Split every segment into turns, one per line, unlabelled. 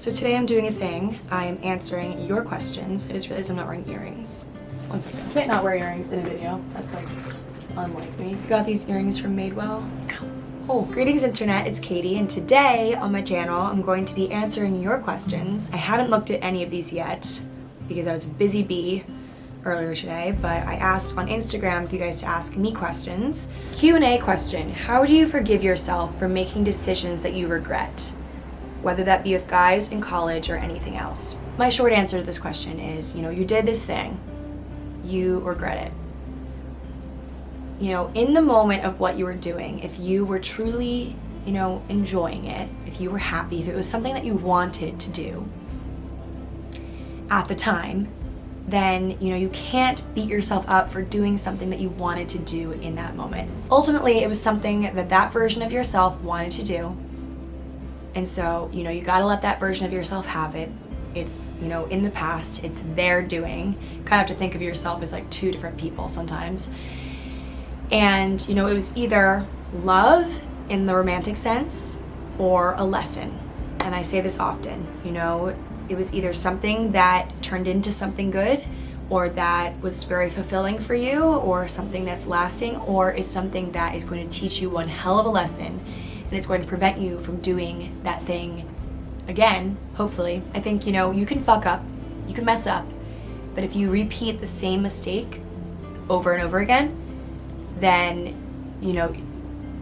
So today I'm doing a thing. I am answering your questions. I just realized I'm not wearing earrings. One second. I can't not wear earrings in a video. That's like unlike me. Got these earrings from Madewell. Ow. Oh, greetings internet, it's Katie, and today on my channel I'm going to be answering your questions. I haven't looked at any of these yet because I was a busy bee earlier today, but I asked on Instagram for you guys to ask me questions. Q&A question: how do you forgive yourself for making decisions that you regret? Whether that be with guys in college or anything else. My short answer to this question is, you did this thing, you regret it. In the moment of what you were doing, if you were truly, enjoying it, if you were happy, if it was something that you wanted to do at the time, then, you can't beat yourself up for doing something that you wanted to do in that moment. Ultimately, it was something that version of yourself wanted to do. And so, you gotta let that version of yourself have it. It's, in the past, it's their doing. You kind of have to think of yourself as like two different people sometimes. And, it was either love in the romantic sense or a lesson. And I say this often, it was either something that turned into something good or that was very fulfilling for you, or something that's lasting, or is something that is going to teach you one hell of a lesson and it's going to prevent you from doing that thing again, hopefully. I think, you can fuck up, you can mess up, but if you repeat the same mistake over and over again, then,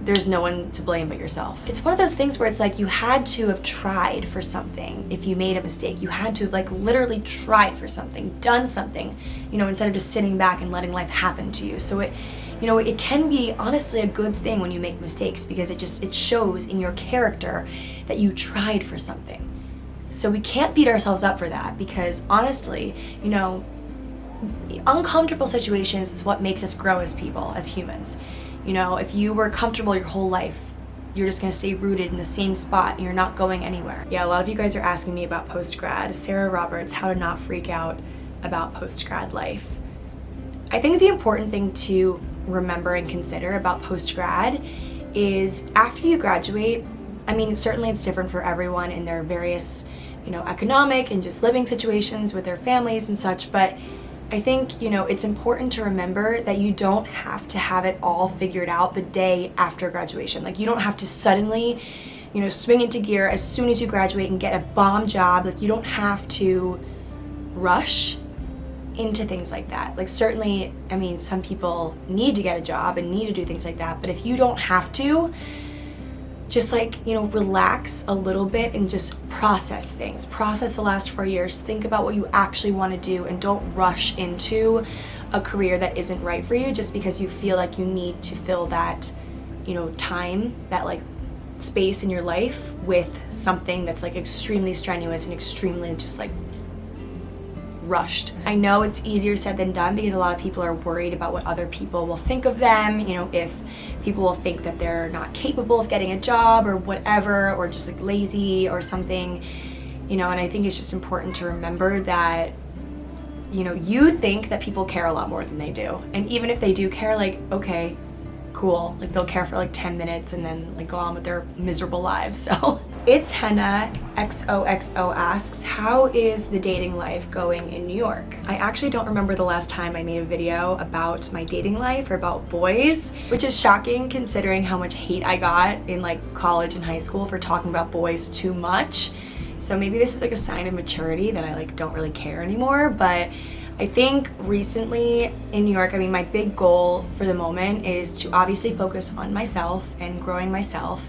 there's no one to blame but yourself. It's one of those things where it's like you had to have tried for something. If you made a mistake, you had to have like literally tried for something, done something, instead of just sitting back and letting life happen to you. So it can be honestly a good thing when you make mistakes, because it shows in your character that you tried for something. So we can't beat ourselves up for that, because honestly, uncomfortable situations is what makes us grow as people, as humans. If you were comfortable your whole life, you're just gonna stay rooted in the same spot and you're not going anywhere. Yeah, a lot of you guys are asking me about post-grad. Sarah Roberts, how to not freak out about post-grad life. I think the important thing to remember and consider about post-grad is after you graduate, certainly it's different for everyone in their various, economic and just living situations with their families and such, but I think, it's important to remember that you don't have to have it all figured out the day after graduation. Like, you don't have to suddenly, swing into gear as soon as you graduate and get a bomb job. Like, you don't have to rush into things like that. Like, certainly, some people need to get a job and need to do things like that, but if you don't have to, just relax a little bit and just process things. Process the last 4 years. Think about what you actually want to do, and don't rush into a career that isn't right for you just because you feel like you need to fill that, time, that space in your life with something that's extremely strenuous and extremely just rushed. I know it's easier said than done because a lot of people are worried about what other people will think of them, if people will think that they're not capable of getting a job or whatever, or just lazy or something, and I think it's just important to remember that, you think that people care a lot more than they do. And even if they do care, okay, cool, they'll care for 10 minutes and then go on with their miserable lives. So it's Henna XOXO asks, how is the dating life going in New York? I actually don't remember the last time I made a video about my dating life or about boys, which is shocking considering how much hate I got in college and high school for talking about boys too much. So maybe this is a sign of maturity that I don't really care anymore. But I think recently in New York, my big goal for the moment is to obviously focus on myself and growing myself,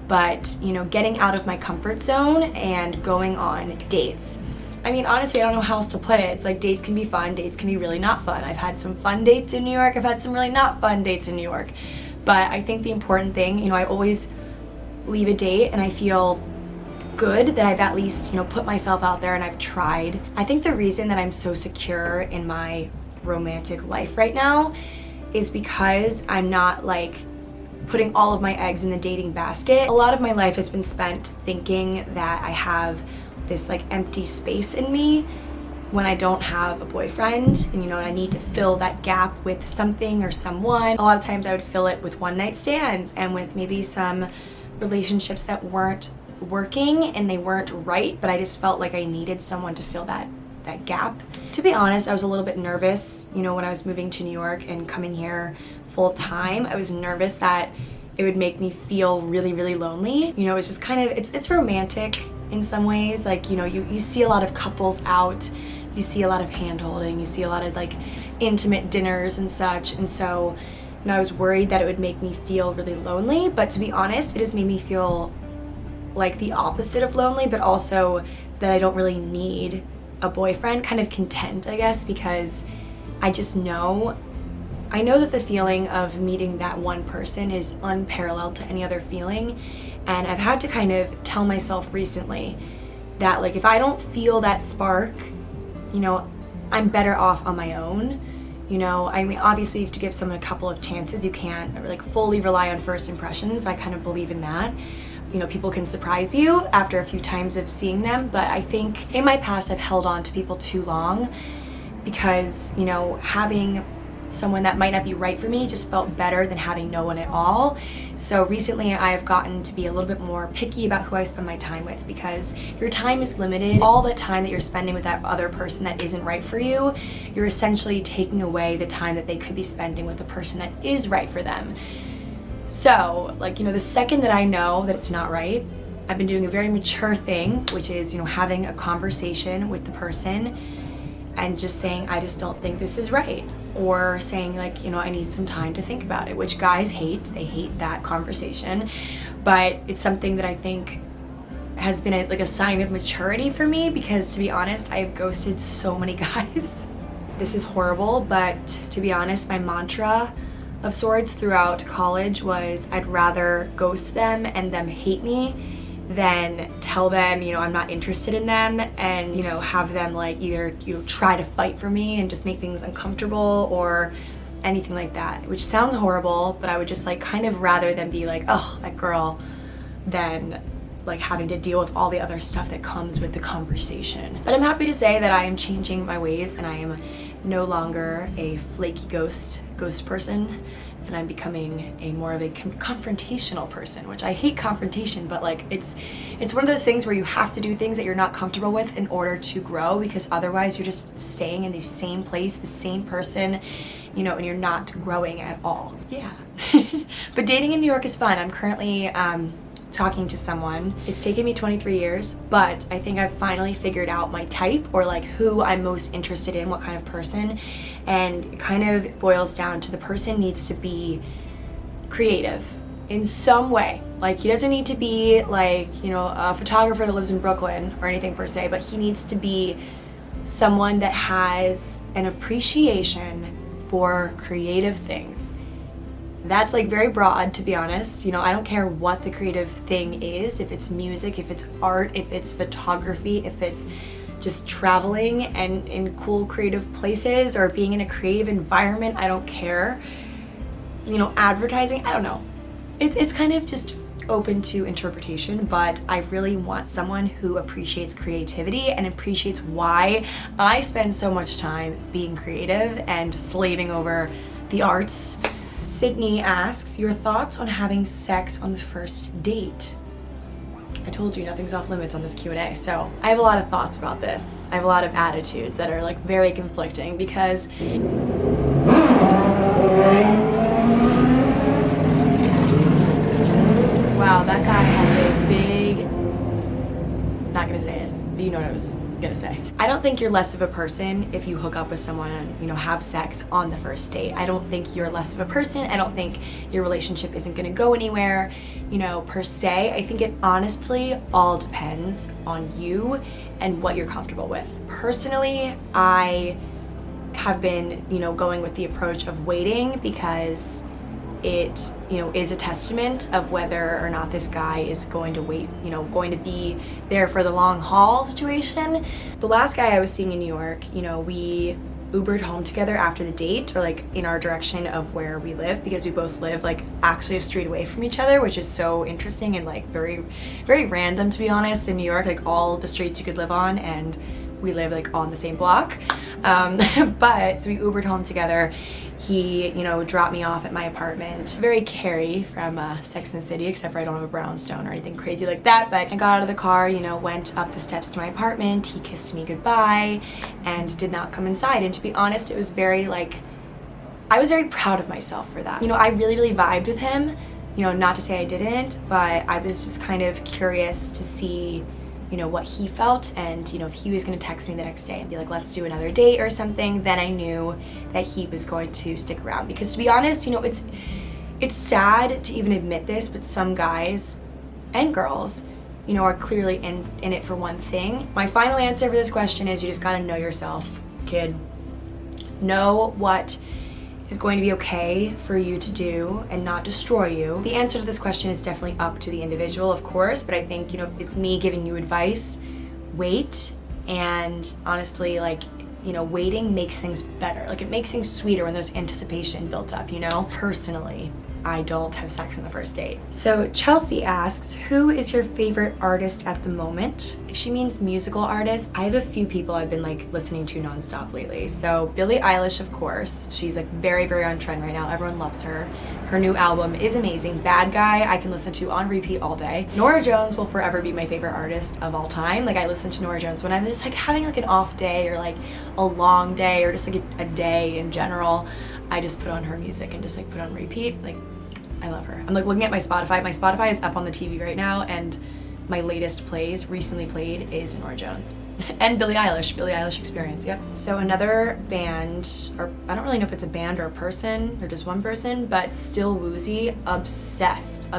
but getting out of my comfort zone and going on dates. Honestly, I don't know how else to put it. It's dates can be fun, dates can be really not fun. I've had some fun dates in New York, I've had some really not fun dates in New York. But I think the important thing, I always leave a date and I feel good that I've at least, put myself out there and I've tried. I think the reason that I'm so secure in my romantic life right now is because I'm not putting all of my eggs in the dating basket. A lot of my life has been spent thinking that I have this empty space in me when I don't have a boyfriend, and I need to fill that gap with something or someone. A lot of times I would fill it with one night stands and with maybe some relationships that weren't working and they weren't right, but I just felt like I needed someone to fill that gap. To be honest, I was a little bit nervous, you know, when I was moving to New York and coming here full time. I was nervous that it would make me feel really, really lonely. You know, it's just kind of, it's romantic in some ways. Like, you know, you see a lot of couples out, you see a lot of hand holding, you see a lot of like intimate dinners and such. And so, you know, I was worried that it would make me feel really lonely, but to be honest, it has made me feel like the opposite of lonely, but also that I don't really need a boyfriend, kind of content, I guess, because I just know, I know that the feeling of meeting that one person is unparalleled to any other feeling. And I've had to kind of tell myself recently that like if I don't feel that spark, you know, I'm better off on my own. You know, I mean, obviously you have to give someone a couple of chances. You can't like fully rely on first impressions. I kind of believe in that. You know, people can surprise you after a few times of seeing them, but I think in my past I've held on to people too long because, you know, having someone that might not be right for me just felt better than having no one at all. So recently I've gotten to be a little bit more picky about who I spend my time with, because your time is limited. All the time that you're spending with that other person that isn't right for you, you're essentially taking away the time that they could be spending with the person that is right for them. So, like, you know, the second that I know that it's not right, I've been doing a very mature thing, which is, you know, having a conversation with the person and just saying, I just don't think this is right. Or saying like, you know, I need some time to think about it, which guys hate. They hate that conversation. But it's something that I think has been a sign of maturity for me, because to be honest, I have ghosted so many guys. This is horrible, but to be honest, my mantra of sorts throughout college was I'd rather ghost them and them hate me than tell them, you know, I'm not interested in them and, you know, have them like either, you know, try to fight for me and just make things uncomfortable or anything like that, which sounds horrible, but I would just like kind of rather than be like, oh, that girl, than like having to deal with all the other stuff that comes with the conversation. But I'm happy to say that I am changing my ways and I am no longer a flaky ghost person, and I'm becoming a more of a confrontational person, which I hate confrontation, but like it's one of those things where you have to do things that you're not comfortable with in order to grow, because otherwise you're just staying in the same place, the same person, you know, and you're not growing at all. Yeah. But dating in New York is fun. I'm currently talking to someone. It's taken me 23 years, but I think I've finally figured out my type, or like who I'm most interested in, what kind of person, and it kind of boils down to the person needs to be creative in some way. Like he doesn't need to be like, you know, a photographer that lives in Brooklyn or anything per se, but he needs to be someone that has an appreciation for creative things. That's like very broad, to be honest. You know, I don't care what the creative thing is, if it's music, if it's art, if it's photography, if it's just traveling and in cool creative places or being in a creative environment, I don't care. You know, advertising, I don't know. It's kind of just open to interpretation, but I really want someone who appreciates creativity and appreciates why I spend so much time being creative and slaving over the arts. Sydney asks, your thoughts on having sex on the first date? I told you nothing's off limits on this Q&A, so I have a lot of thoughts about this. I have a lot of attitudes that are like very conflicting, because wow, that guy has a big, not gonna say it, but you know what I was gonna say. I don't think you're less of a person if you hook up with someone and, you know, have sex on the first date. I don't think you're less of a person. I don't think your relationship isn't gonna go anywhere, you know, per se. I think it honestly all depends on you and what you're comfortable with. Personally, I have been, you know, going with the approach of waiting, because it, you know, is a testament of whether or not this guy is going to wait, you know, going to be there for the long haul situation. The last guy I was seeing in New York, you know, we Ubered home together after the date, or like in our direction of where we live, because we both live like actually a street away from each other, which is so interesting and like very, very random, to be honest. In New York, like all the streets you could live on, and we live like on the same block. But so we Ubered home together. He, you know, dropped me off at my apartment. Very Carrie from Sex and the City, except for I don't have a brownstone or anything crazy like that. But I got out of the car, you know, went up the steps to my apartment. He kissed me goodbye and did not come inside. And to be honest, it was very like, I was very proud of myself for that. You know, I really, really vibed with him. You know, not to say I didn't, but I was just kind of curious to see, you know, what he felt, and you know, if he was going to text me the next day and be like, let's do another date or something, then I knew that he was going to stick around. Because to be honest, you know, it's sad to even admit this, but some guys and girls, you know, are clearly in it for one thing. My final answer for this question is you just got to know yourself, kid. Know what is going to be okay for you to do and not destroy you. The answer to this question is definitely up to the individual, of course, but I think, you know, if it's me giving you advice, wait. And honestly, like, you know, waiting makes things better. Like, it makes things sweeter when there's anticipation built up, you know? Personally, I don't have sex on the first date. So Chelsea asks, who is your favorite artist at the moment? If she means musical artist, I have a few people I've been like listening to nonstop lately. So Billie Eilish, of course. She's like very, very on trend right now. Everyone loves her. Her new album is amazing. Bad Guy, I can listen to on repeat all day. Norah Jones will forever be my favorite artist of all time. Like, I listen to Norah Jones when I'm just like having like an off day or like a long day or just like a day in general. I just put on her music and just like put on repeat. Like, I love her. I'm like looking at my Spotify. My Spotify is up on the TV right now, and my latest plays, recently played, is Norah Jones. And Billie Eilish Experience, yep. So another band, or I don't really know if it's a band or a person, or just one person, but Still Woozy, obsessed.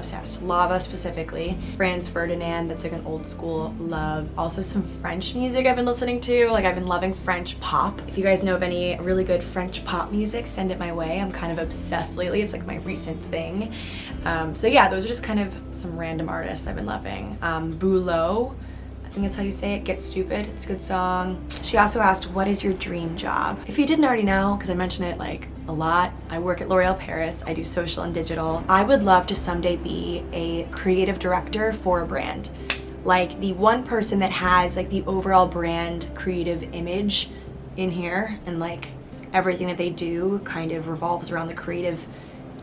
Lava specifically. Franz Ferdinand, that's like an old school love. Also some French music I've been listening to. Like, I've been loving French pop. If you guys know of any really good French pop music, send it my way. I'm kind of obsessed lately. It's like my recent thing. So yeah, those are just kind of some random artists I've been loving. Boulot, I think that's how you say it, Get Stupid, it's a good song. She also asked, what is your dream job? If you didn't already know, because I mention it like a lot, I work at L'Oreal Paris, I do social and digital. I would love to someday be a creative director for a brand. Like, the one person that has like the overall brand creative image in here, and like everything that they do kind of revolves around the creative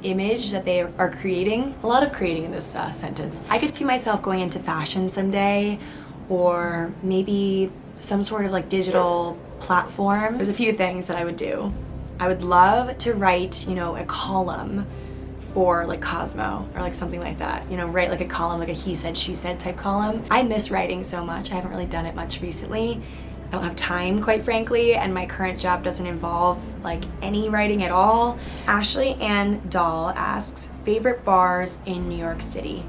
image that they are creating. A lot of creating in this sentence. I could see myself going into fashion someday, or maybe some sort of like digital platform. There's a few things that I would do. I would love to write, you know, a column for like Cosmo or like something like that. You know, write like a column, like a he said, she said type column. I miss writing so much. I haven't really done it much recently. I don't have time, quite frankly, and my current job doesn't involve like any writing at all. Ashley Ann Dahl asks, favorite bars in New York City?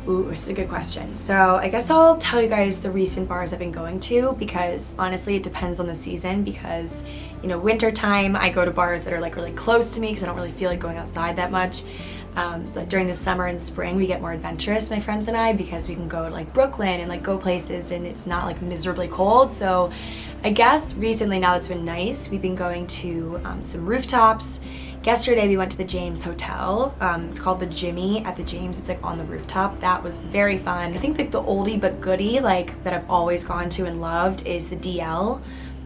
Ooh, this is a good question. So I guess I'll tell you guys the recent bars I've been going to, because honestly it depends on the season, because, you know, winter time I go to bars that are like really close to me because I don't really feel like going outside that much. But during the summer and spring we get more adventurous, my friends and I, because we can go to like Brooklyn and like go places and it's not like miserably cold. So I guess recently, now that's been nice, we've been going to some rooftops. Yesterday we went to the James Hotel. It's called the Jimmy at the James. It's like on the rooftop. That was very fun. I think like the oldie but goodie like that I've always gone to and loved is the DL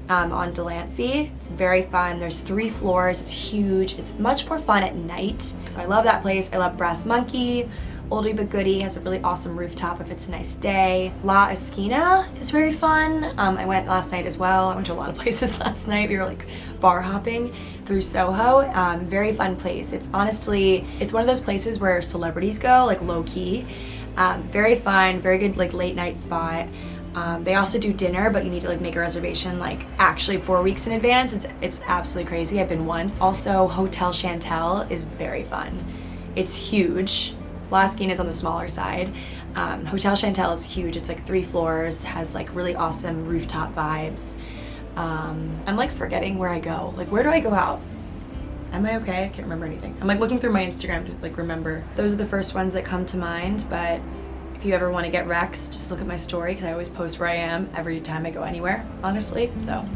on Delancey. It's very fun. There's 3 floors. It's huge. It's much more fun at night. So I love that place. I love Brass Monkey. Oldie but goodie, has a really awesome rooftop if it's a nice day. La Esquina is very fun. I went last night as well. I went to a lot of places last night. We were like bar hopping through Soho. Very fun place. It's honestly, it's one of those places where celebrities go, like low key. Very fun, very good like late night spot. They also do dinner, but you need to like make a reservation like actually 4 weeks in advance. It's absolutely crazy. I've been once. Also, Hotel Chantel is very fun. It's huge. La Esquina is on the smaller side. Hotel Chantel is huge. It's like 3 floors, has like really awesome rooftop vibes. I'm like forgetting where I go. Like, where do I go out? Am I okay? I can't remember anything. I'm like looking through my Instagram to like remember. Those are the first ones that come to mind, but if you ever want to get Rex, just look at my story because I always post where I am every time I go anywhere, honestly. So